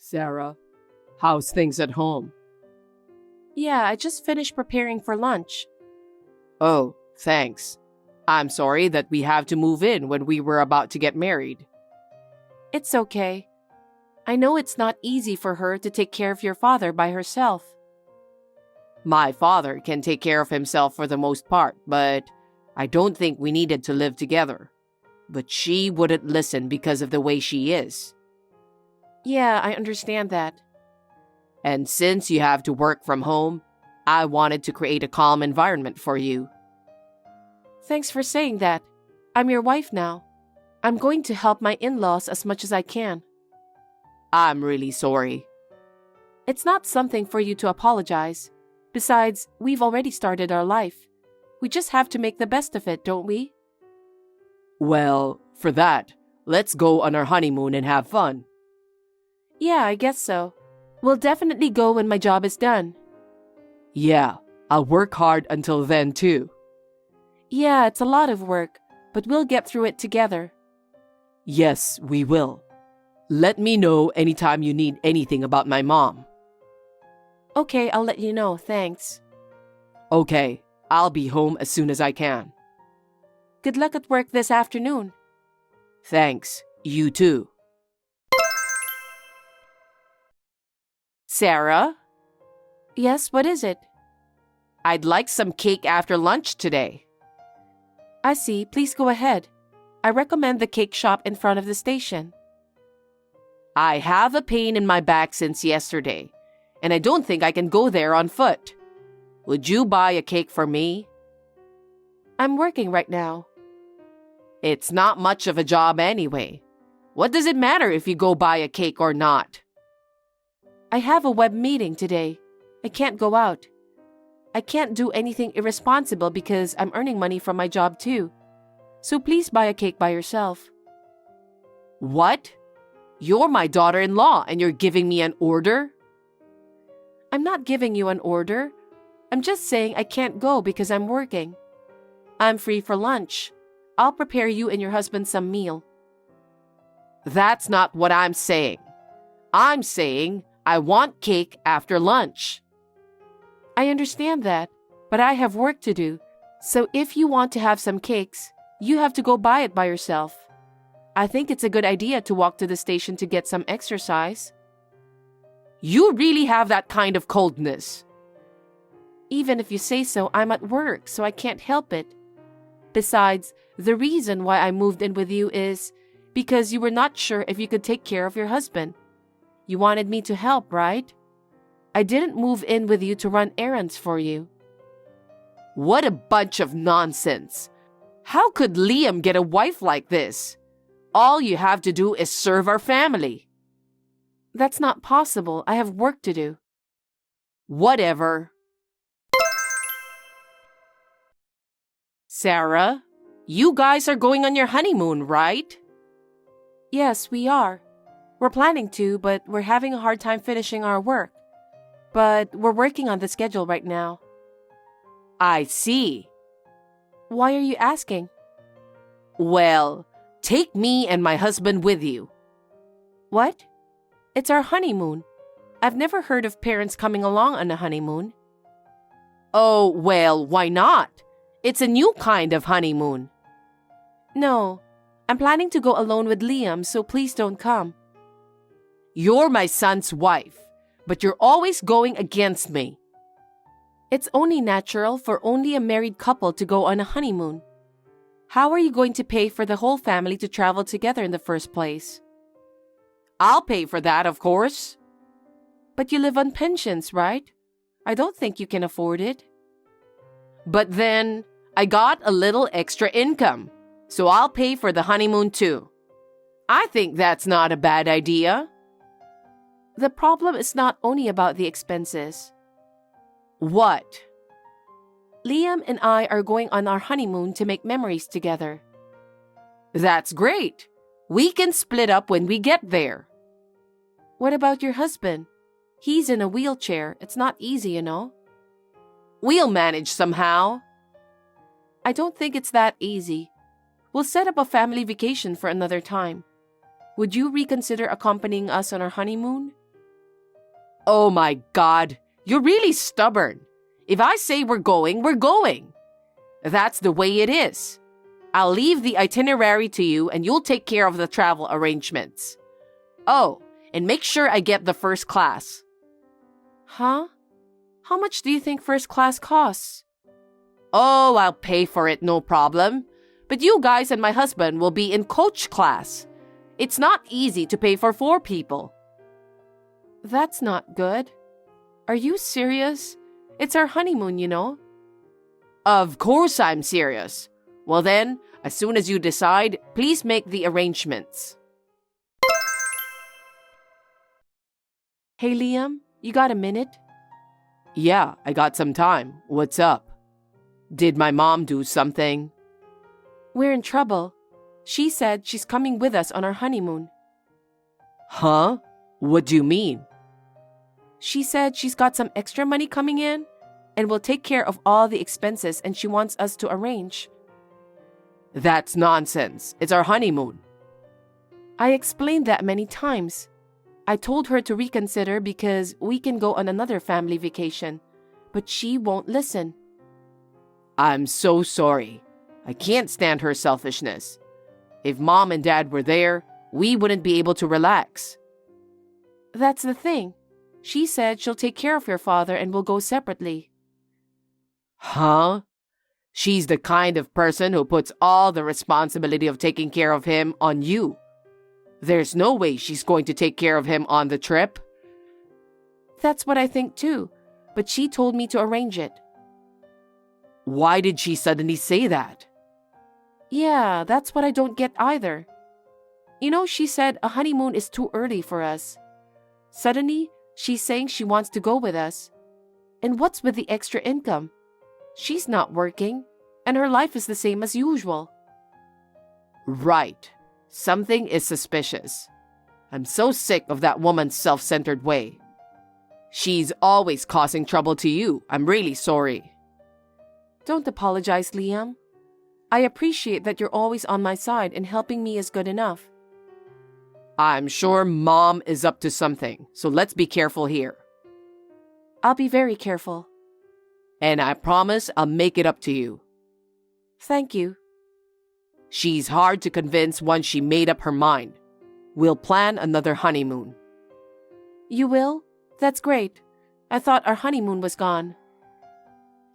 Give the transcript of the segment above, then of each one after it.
Sarah, how's things at home? Yeah, I just finished preparing for lunch. Oh, thanks. I'm sorry that we have to move in when we were about to get married. It's okay. I know it's not easy for her to take care of your father by herself. My father can take care of himself for the most part, but I don't think we needed to live together. But she wouldn't listen because of the way she is. Yeah, I understand that. And since you have to work from home, I wanted to create a calm environment for you. Thanks for saying that. I'm your wife now. I'm going to help my in-laws as much as I can. I'm really sorry. It's not something for you to apologize. Besides, we've already started our life. We just have to make the best of it, don't we? Well, for that, let's go on our honeymoon and have fun. Yeah, I guess so. We'll definitely go when my job is done. Yeah, I'll work hard until then too. Yeah, it's a lot of work, but we'll get through it together. Yes, we will. Let me know anytime you need anything about my mom. Okay, I'll let you know, thanks. Okay, I'll be home as soon as I can. Good luck at work this afternoon. Thanks, you too. Sarah? Yes, what is it? I'd like some cake after lunch today. I see, please go ahead. I recommend the cake shop in front of the station. I have a pain in my back since yesterday, and I don't think I can go there on foot. Would you buy a cake for me? I'm working right now. It's not much of a job anyway. What does it matter if you go buy a cake or not? I have a web meeting today. I can't go out. I can't do anything irresponsible because I'm earning money from my job too. So please buy a cake by yourself. What? You're my daughter-in-law and you're giving me an order? I'm not giving you an order. I'm just saying I can't go because I'm working. I'm free for lunch. I'll prepare you and your husband some meal. That's not what I'm saying. I'm saying I want cake after lunch. I understand that, but I have work to do. So if you want to have some cakes, you have to go buy it by yourself. I think it's a good idea to walk to the station to get some exercise. You really have that kind of coldness. Even if you say so, I'm at work, so I can't help it. Besides, the reason why I moved in with you is because you were not sure if you could take care of your husband. You wanted me to help, right? I didn't move in with you to run errands for you. What a bunch of nonsense. How could Liam get a wife like this? All you have to do is serve our family. That's not possible. I have work to do. Whatever. Sarah, you guys are going on your honeymoon, right? Yes, we are. We're planning to, but we're having a hard time finishing our work. But we're working on the schedule right now. I see. Why are you asking? Well, take me and my husband with you. What? It's our honeymoon. I've never heard of parents coming along on a honeymoon. Oh, well, why not? It's a new kind of honeymoon. No, I'm planning to go alone with Liam, so please don't come. You're my son's wife, but you're always going against me. It's only natural for only a married couple to go on a honeymoon. How are you going to pay for the whole family to travel together in the first place? I'll pay for that, of course. But you live on pensions, right? I don't think you can afford it. But then, I got a little extra income, so I'll pay for the honeymoon too. I think that's not a bad idea. The problem is not only about the expenses. What? Liam and I are going on our honeymoon to make memories together. That's great. We can split up when we get there. What about your husband? He's in a wheelchair. It's not easy, you know. We'll manage somehow. I don't think it's that easy. We'll set up a family vacation for another time. Would you reconsider accompanying us on our honeymoon? Oh my God, you're really stubborn. If I say we're going, we're going. That's the way it is. I'll leave the itinerary to you and you'll take care of the travel arrangements. Oh, and make sure I get the first class. Huh? How much do you think first class costs? Oh, I'll pay for it, no problem. But you guys and my husband will be in coach class. It's not easy to pay for 4 people. That's not good. Are you serious? It's our honeymoon, you know. Of course I'm serious. Well then, as soon as you decide, please make the arrangements. Hey, Liam, you got a minute? Yeah, I got some time. What's up? Did my mom do something? We're in trouble. She said she's coming with us on our honeymoon. Huh? What do you mean? She said she's got some extra money coming in and will take care of all the expenses, and she wants us to arrange. That's nonsense. It's our honeymoon. I explained that many times. I told her to reconsider because we can go on another family vacation, but she won't listen. I'm so sorry. I can't stand her selfishness. If Mom and Dad were there, we wouldn't be able to relax. That's the thing. She said she'll take care of your father and we'll go separately. Huh? She's the kind of person who puts all the responsibility of taking care of him on you. There's no way she's going to take care of him on the trip. That's what I think too, but she told me to arrange it. Why did she suddenly say that? Yeah, that's what I don't get either. You know, she said a honeymoon is too early for us. Suddenly, she's saying she wants to go with us. And what's with the extra income? She's not working, and her life is the same as usual. Right. Something is suspicious. I'm so sick of that woman's self-centered way. She's always causing trouble to you. I'm really sorry. Don't apologize, Liam. I appreciate that you're always on my side and helping me is good enough. I'm sure Mom is up to something, so let's be careful here. I'll be very careful. And I promise I'll make it up to you. Thank you. She's hard to convince once she made up her mind. We'll plan another honeymoon. You will? That's great. I thought our honeymoon was gone.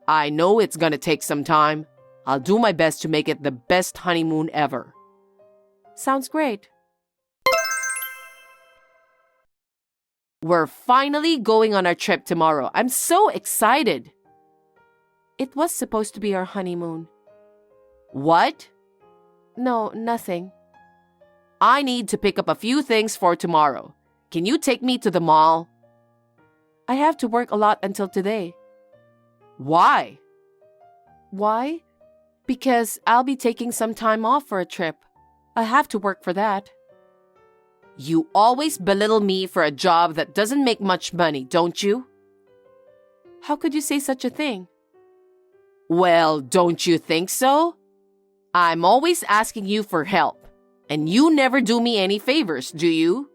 I know it's gonna take some time. I'll do my best to make it the best honeymoon ever. Sounds great. We're finally going on our trip tomorrow. I'm so excited. It was supposed to be our honeymoon. What? No, nothing. I need to pick up a few things for tomorrow. Can you take me to the mall? I have to work a lot until today. Why? Why? Because I'll be taking some time off for a trip. I have to work for that. You always belittle me for a job that doesn't make much money, don't you? How could you say such a thing? Well, don't you think so? I'm always asking you for help, and you never do me any favors, do you?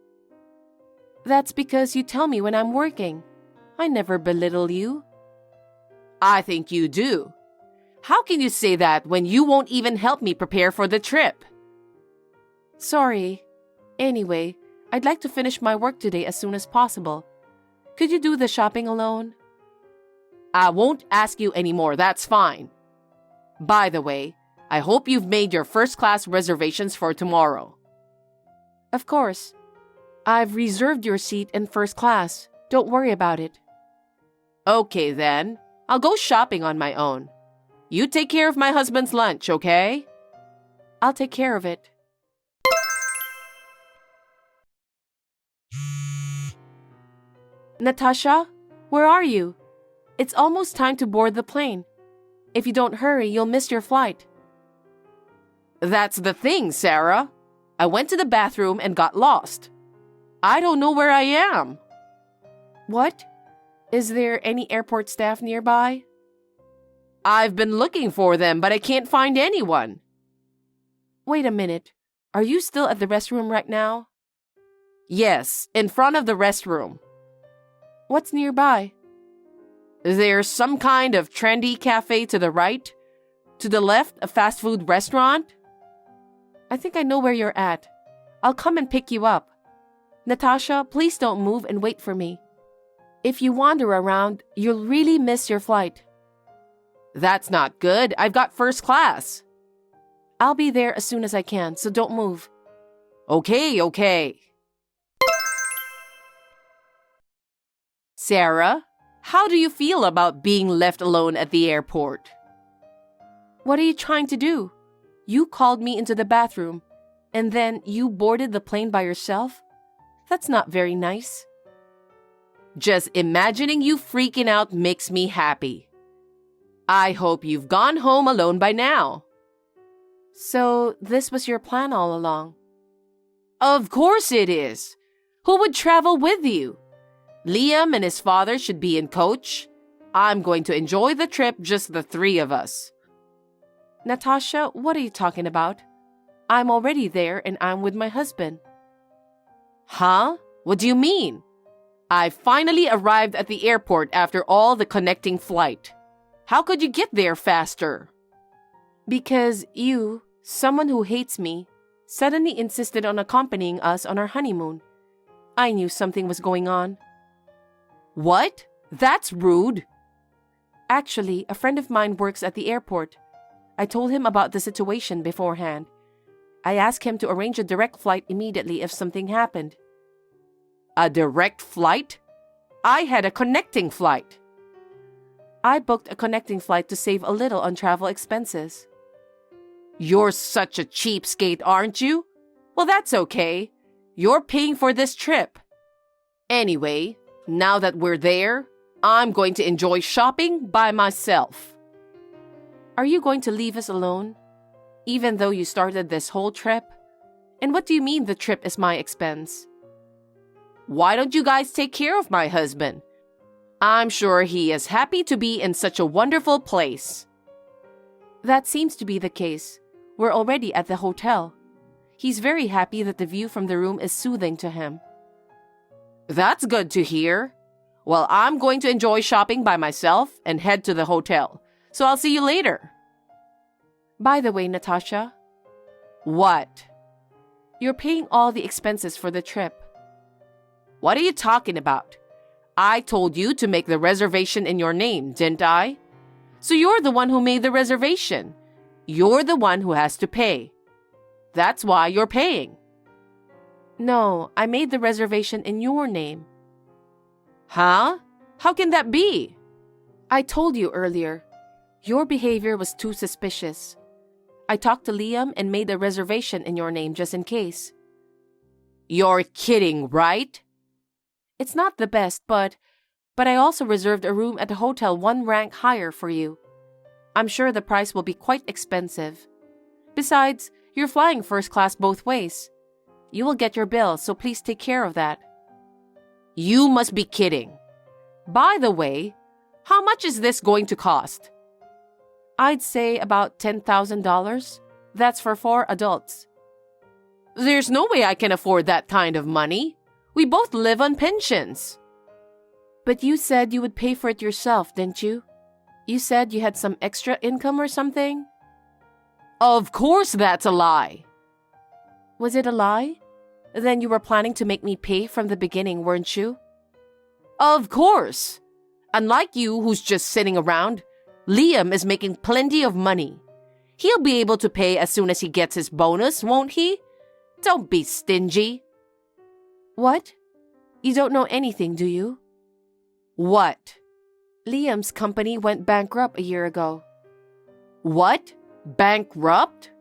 That's because you tell me when I'm working. I never belittle you. I think you do. How can you say that when you won't even help me prepare for the trip? Sorry. Anyway, I'd like to finish my work today as soon as possible. Could you do the shopping alone? I won't ask you anymore, that's fine. By the way, I hope you've made your first-class reservations for tomorrow. Of course. I've reserved your seat in first class. Don't worry about it. Okay then, I'll go shopping on my own. You take care of my husband's lunch, okay? I'll take care of it. Natasha, where are you? It's almost time to board the plane. If you don't hurry, you'll miss your flight. That's the thing, Sarah. I went to the bathroom and got lost. I don't know where I am. What? Is there any airport staff nearby? I've been looking for them, but I can't find anyone. Wait a minute. Are you still at the restroom right now? Yes, in front of the restroom. What's nearby? There's some kind of trendy cafe to the right. To the left, a fast food restaurant. I think I know where you're at. I'll come and pick you up. Natasha, please don't move and wait for me. If you wander around, you'll really miss your flight. That's not good. I've got first class. I'll be there as soon as I can, so don't move. Okay. Sarah, how do you feel about being left alone at the airport? What are you trying to do? You called me into the bathroom, and then you boarded the plane by yourself? That's not very nice. Just imagining you freaking out makes me happy. I hope you've gone home alone by now. So, this was your plan all along? Of course it is. Who would travel with you? Liam and his father should be in coach. I'm going to enjoy the trip, just the three of us. Natasha, what are you talking about? I'm already there and I'm with my husband. Huh? What do you mean? I finally arrived at the airport after all the connecting flight. How could you get there faster? Because you, someone who hates me, suddenly insisted on accompanying us on our honeymoon. I knew something was going on. What? That's rude. Actually, a friend of mine works at the airport. I told him about the situation beforehand. I asked him to arrange a direct flight immediately if something happened. A direct flight? I had a connecting flight. I booked a connecting flight to save a little on travel expenses. You're such a cheapskate, aren't you? Well, that's okay. You're paying for this trip. Anyway, now that we're there, I'm going to enjoy shopping by myself. Are you going to leave us alone? Even though you started this whole trip? And what do you mean the trip is my expense? Why don't you guys take care of my husband? I'm sure he is happy to be in such a wonderful place. That seems to be the case. We're already at the hotel. He's very happy that the view from the room is soothing to him. That's good to hear. Well, I'm going to enjoy shopping by myself and head to the hotel. So I'll see you later. By the way, Natasha. What? You're paying all the expenses for the trip. What are you talking about? I told you to make the reservation in your name, didn't I? So you're the one who made the reservation. You're the one who has to pay. That's why you're paying. No, I made the reservation in your name. Huh? How can that be? I told you earlier. Your behavior was too suspicious. I talked to Liam and made a reservation in your name just in case. You're kidding, right? It's not the best, but I also reserved a room at a hotel one rank higher for you. I'm sure the price will be quite expensive. Besides, you're flying first class both ways. You will get your bill, so please take care of that. You must be kidding. By the way, how much is this going to cost? I'd say about $10,000. That's for 4 adults. There's no way I can afford that kind of money. We both live on pensions. But you said you would pay for it yourself, didn't you? You said you had some extra income or something? Of course that's a lie. Was it a lie? Then you were planning to make me pay from the beginning, weren't you? Of course. Unlike you, who's just sitting around, Liam is making plenty of money. He'll be able to pay as soon as he gets his bonus, won't he? Don't be stingy. What? You don't know anything, do you? What? Liam's company went bankrupt a year ago. What? Bankrupt?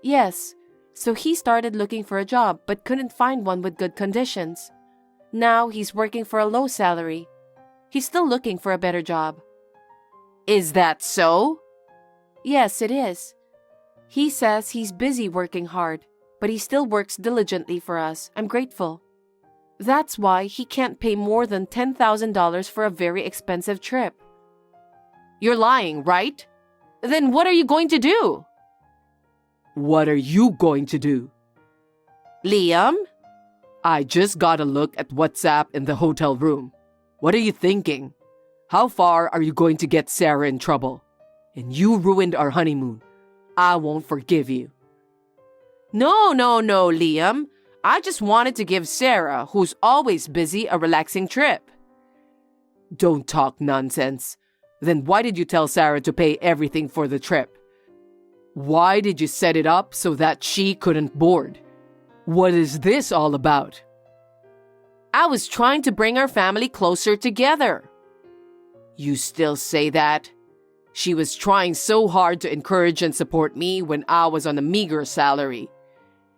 Yes. So he started looking for a job but couldn't find one with good conditions. Now he's working for a low salary. He's still looking for a better job. Is that so? Yes, it is. He says he's busy working hard, but he still works diligently for us. I'm grateful. That's why he can't pay more than $10,000 for a very expensive trip. You're lying, right? Then what are you going to do? What are you going to do? Liam? I just got a look at WhatsApp in the hotel room. What are you thinking? How far are you going to get Sarah in trouble? And you ruined our honeymoon. I won't forgive you. No, Liam. I just wanted to give Sarah, who's always busy, a relaxing trip. Don't talk nonsense. Then why did you tell Sarah to pay everything for the trip? Why did you set it up so that she couldn't board? What is this all about? I was trying to bring our family closer together. You still say that? She was trying so hard to encourage and support me when I was on a meager salary.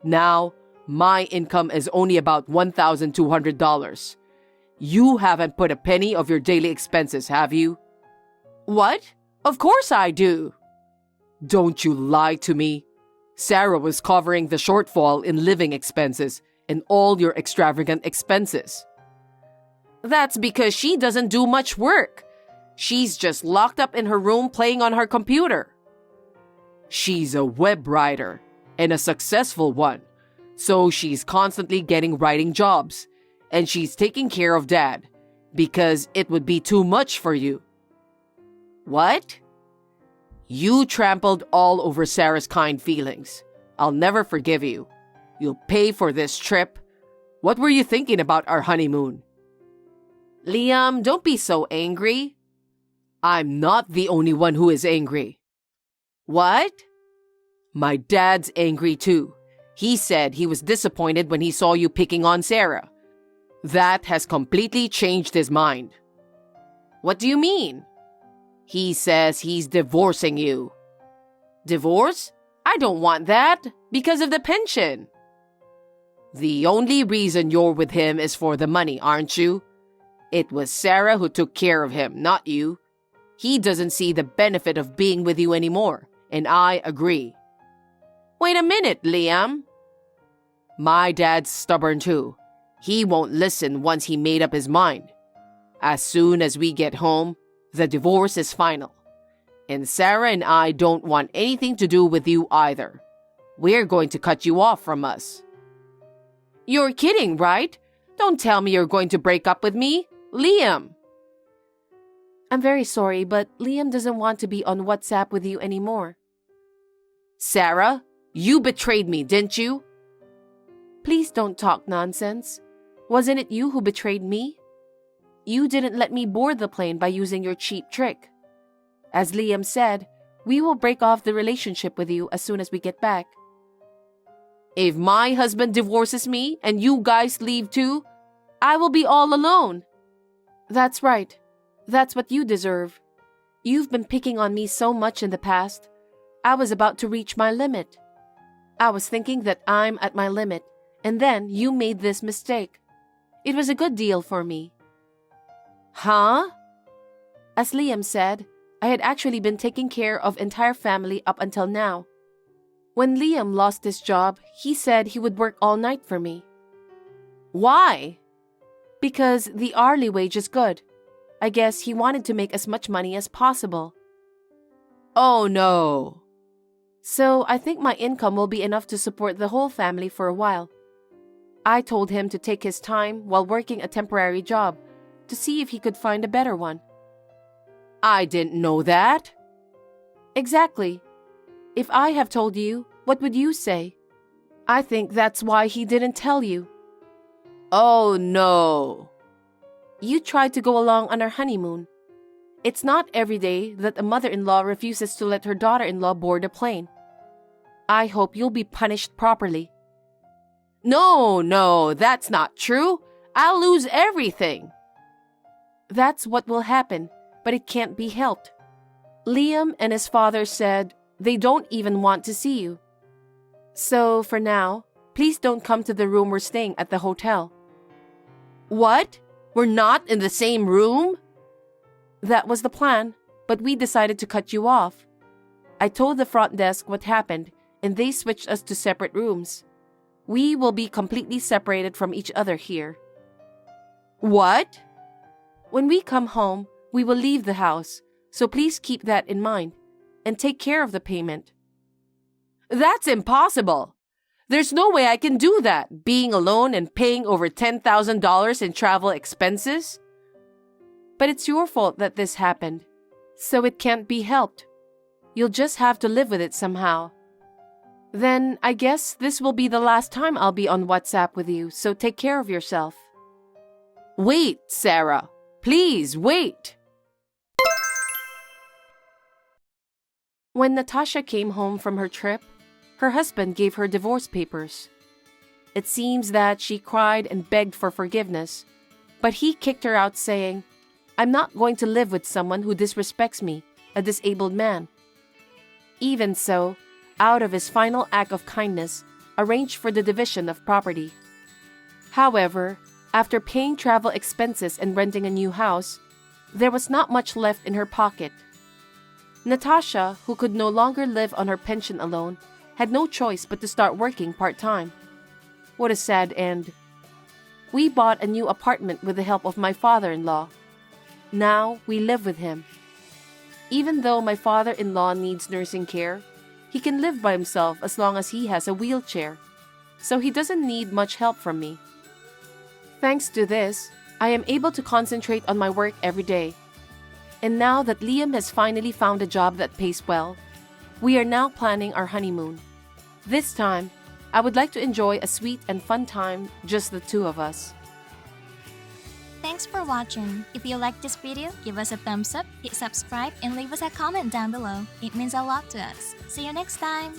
Now, my income is only about $1,200. You haven't put a penny of your daily expenses, have you? What? Of course I do. Don't you lie to me. Sarah was covering the shortfall in living expenses and all your extravagant expenses. That's because she doesn't do much work. She's just locked up in her room playing on her computer. She's a web writer and a successful one, so she's constantly getting writing jobs, and she's taking care of Dad because it would be too much for you. What? You trampled all over Sarah's kind feelings. I'll never forgive you. You'll pay for this trip. What were you thinking about our honeymoon? Liam, don't be so angry. I'm not the only one who is angry. What? My dad's angry too. He said he was disappointed when he saw you picking on Sarah. That has completely changed his mind. What do you mean? He says he's divorcing you. Divorce? I don't want that because of the pension. The only reason you're with him is for the money, aren't you? It was Sarah who took care of him, not you. He doesn't see the benefit of being with you anymore, and I agree. Wait a minute, Liam. My dad's stubborn too. He won't listen once he made up his mind. As soon as we get home, the divorce is final. And Sarah and I don't want anything to do with you either. We're going to cut you off from us. You're kidding, right? Don't tell me you're going to break up with me. Liam! I'm very sorry, but Liam doesn't want to be on WhatsApp with you anymore. Sarah, you betrayed me, didn't you? Please don't talk nonsense. Wasn't it you who betrayed me? You didn't let me board the plane by using your cheap trick. As Liam said, we will break off the relationship with you as soon as we get back. If my husband divorces me and you guys leave too, I will be all alone. That's right. That's what you deserve. You've been picking on me so much in the past. I was about to reach my limit. I was thinking that I'm at my limit, and then you made this mistake. It was a good deal for me. Huh? As Liam said, I had actually been taking care of entire family up until now. When Liam lost his job, he said he would work all night for me. Why? Because the hourly wage is good. I guess he wanted to make as much money as possible. Oh no. So I think my income will be enough to support the whole family for a while. I told him to take his time while working a temporary job to see if he could find a better one. I didn't know that. Exactly. If I have told you, what would you say? I think that's why he didn't tell you. Oh no. You tried to go along on our honeymoon. It's not every day that a mother-in-law refuses to let her daughter-in-law board a plane. I hope you'll be punished properly. No, that's not true. I'll lose everything. That's what will happen, but it can't be helped. Liam and his father said they don't even want to see you. So, for now, please don't come to the room we're staying at the hotel. What? We're not in the same room? That was the plan, but we decided to cut you off. I told the front desk what happened, and they switched us to separate rooms. We will be completely separated from each other here. What? When we come home, we will leave the house, so please keep that in mind, and take care of the payment. That's impossible. There's no way I can do that, being alone and paying over $10,000 in travel expenses. But it's your fault that this happened, so it can't be helped. You'll just have to live with it somehow. Then I guess this will be the last time I'll be on WhatsApp with you, so take care of yourself. Wait, Sarah. Please, wait. When Natasha came home from her trip, her husband gave her divorce papers. It seems that she cried and begged for forgiveness, but he kicked her out saying, "I'm not going to live with someone who disrespects me, a disabled man." Even so, out of his final act of kindness, arranged for the division of property. However, after paying travel expenses and renting a new house, there was not much left in her pocket. Natasha, who could no longer live on her pension alone, had no choice but to start working part-time. What a sad end. We bought a new apartment with the help of my father-in-law. Now we live with him. Even though my father-in-law needs nursing care, he can live by himself as long as he has a wheelchair, so he doesn't need much help from me. Thanks to this, I am able to concentrate on my work every day. And now that Liam has finally found a job that pays well, we are now planning our honeymoon. This time, I would like to enjoy a sweet and fun time, just the two of us. Thanks for watching. If you liked this video, give us a thumbs up, hit subscribe, and leave us a comment down below. It means a lot to us. See you next time!